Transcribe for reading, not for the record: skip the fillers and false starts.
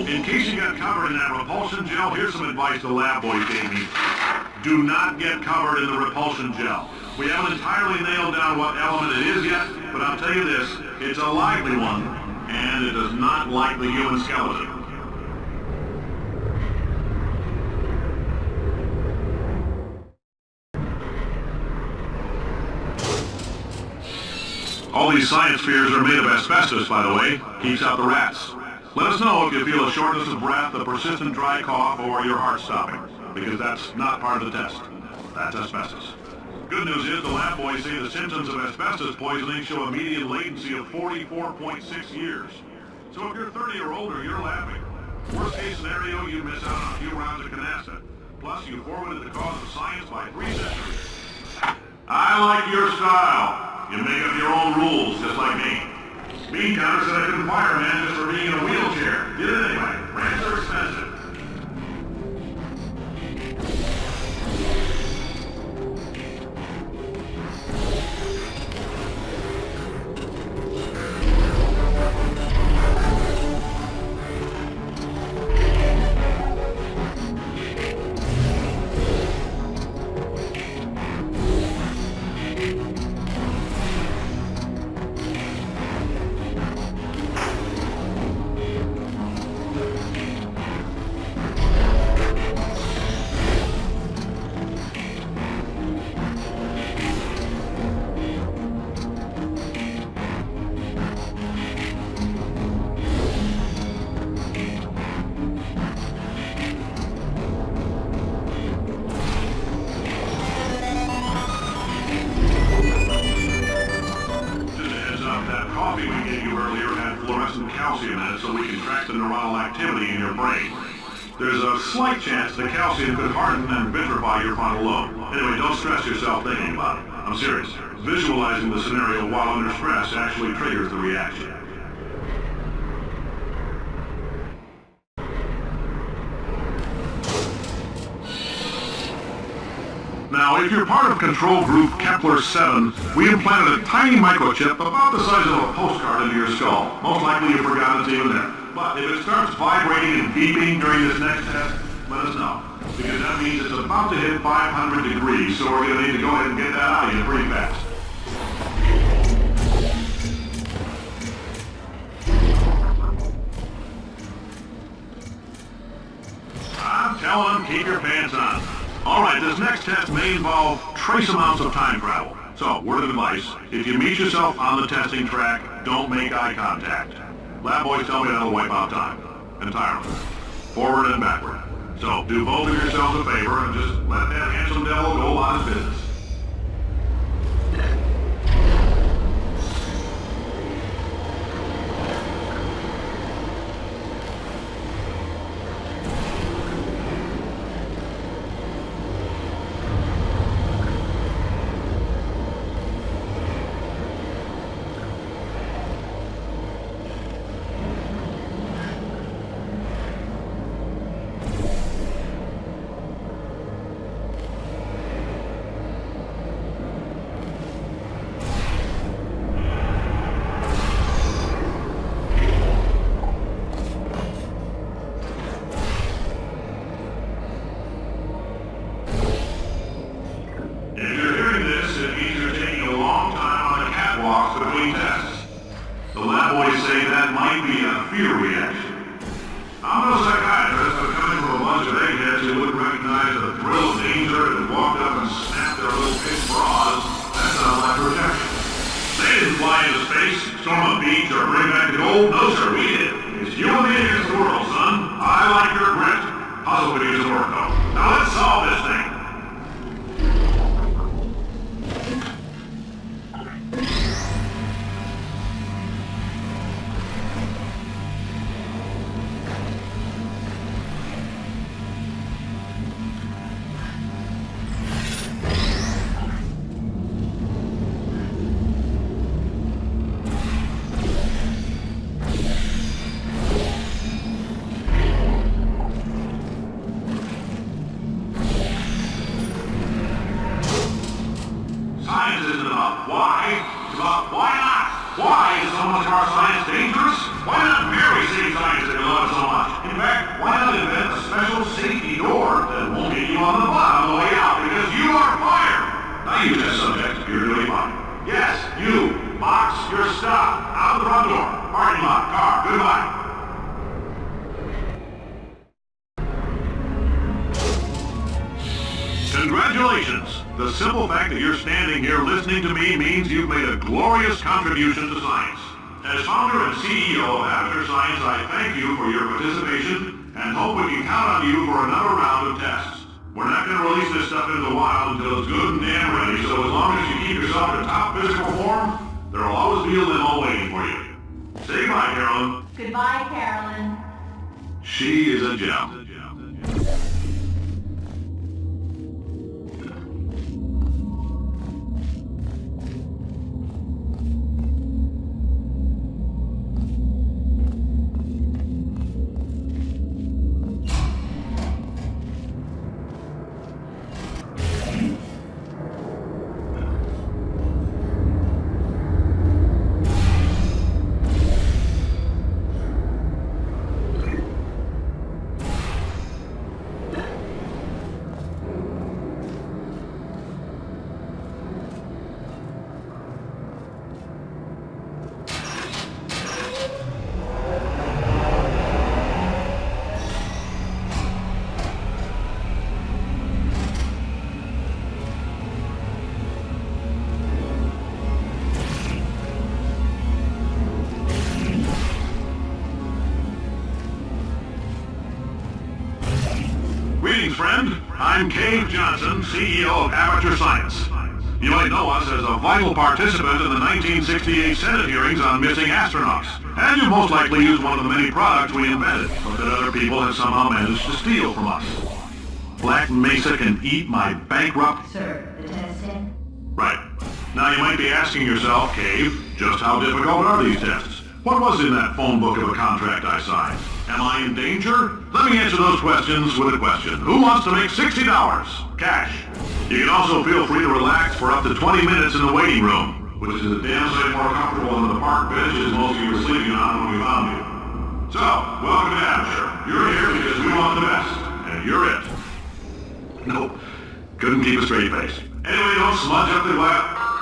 In case you got covered in that repulsion gel, here's some advice the lab boys gave me. Do not get covered in the repulsion gel. We haven't entirely nailed down what element it is yet, but I'll tell you this, it's a lively one, and it does not like the human skeleton. All these science spheres are made of asbestos, by the way. Keeps out the rats. Let us know if you feel a shortness of breath, a persistent dry cough, or your heart stopping, because that's not part of the test. That's asbestos. Good news is the lab boys say the symptoms of asbestos poisoning show a median latency of 44.6 years. So if you're 30 or older, you're laughing. Worst case scenario, you miss out on a few rounds of canasta. Plus, you forwarded the cause of science by 3 centuries. I like your style. You make up your own rules, just like me. Bean Counter said I couldn't fire a man just for being in a wheelchair. Did it anyway. Rents are expensive. There's a slight chance the calcium could harden and vitrify your frontal lobe. Anyway, don't stress yourself thinking about it. I'm serious. Visualizing the scenario while under stress actually triggers the reaction. Now, if you're part of control group Kepler-7, we implanted a tiny microchip about the size of a postcard into your skull. Most likely you forgot it's even there. But if it starts vibrating and beeping during this next test, let us know. Because that means it's about to hit 500 degrees, so we're going to need to go ahead and get that out of you pretty fast. I'm telling them, keep your pants on. Alright, this next test may involve trace amounts of time travel. So, word of advice, if you meet yourself on the testing track, don't make eye contact. Lab boys tell me that'll wipe out time. Entirely. Forward and backward. So, do both of yourselves a favor and just let that handsome devil go on his business. Science isn't about why, it's about why not. Why is so much of our science dangerous? Why not marry safe science if you love it so much? In fact, why not invent a special safety door that won't hit you on the butt on the way out because you are fired? Now you test subject, you're doing fine. Yes, you. Box your stuff. Out the front door. Parking lot. Car. Goodbye. Congratulations! The simple fact that you're standing here listening to me means you've made a glorious contribution to science. As founder and CEO of Avatar Science, I thank you for your participation and hope we can count on you for another round of tests. We're not going to release this stuff into the wild until it's good and damn ready, so as long as you keep yourself in top physical form, there will always be a limo waiting for you. Say goodbye, Carolyn. Goodbye, Carolyn. She is a gem. Greetings, friend. I'm Cave Johnson, CEO of Avatar Science. You might know us as a vital participant in the 1968 Senate hearings on missing astronauts. And you most likely used one of the many products we invented, but that other people have somehow managed to steal from us. Black Mesa can eat my bankrupt... Sir, the testing? Right. Now you might be asking yourself, Cave, just how difficult are these tests? What was in that phone book of a contract I signed? Am I in danger? Let me answer those questions with a question. Who wants to make $60? Cash. You can also feel free to relax for up to 20 minutes in the waiting room, which is a damn sight more comfortable than the park benches most of you were sleeping on when we found you. So, welcome to Avatar. You're here because we want the best, and you're it. Nope. Couldn't keep a straight face. Anyway, don't smudge up the lab.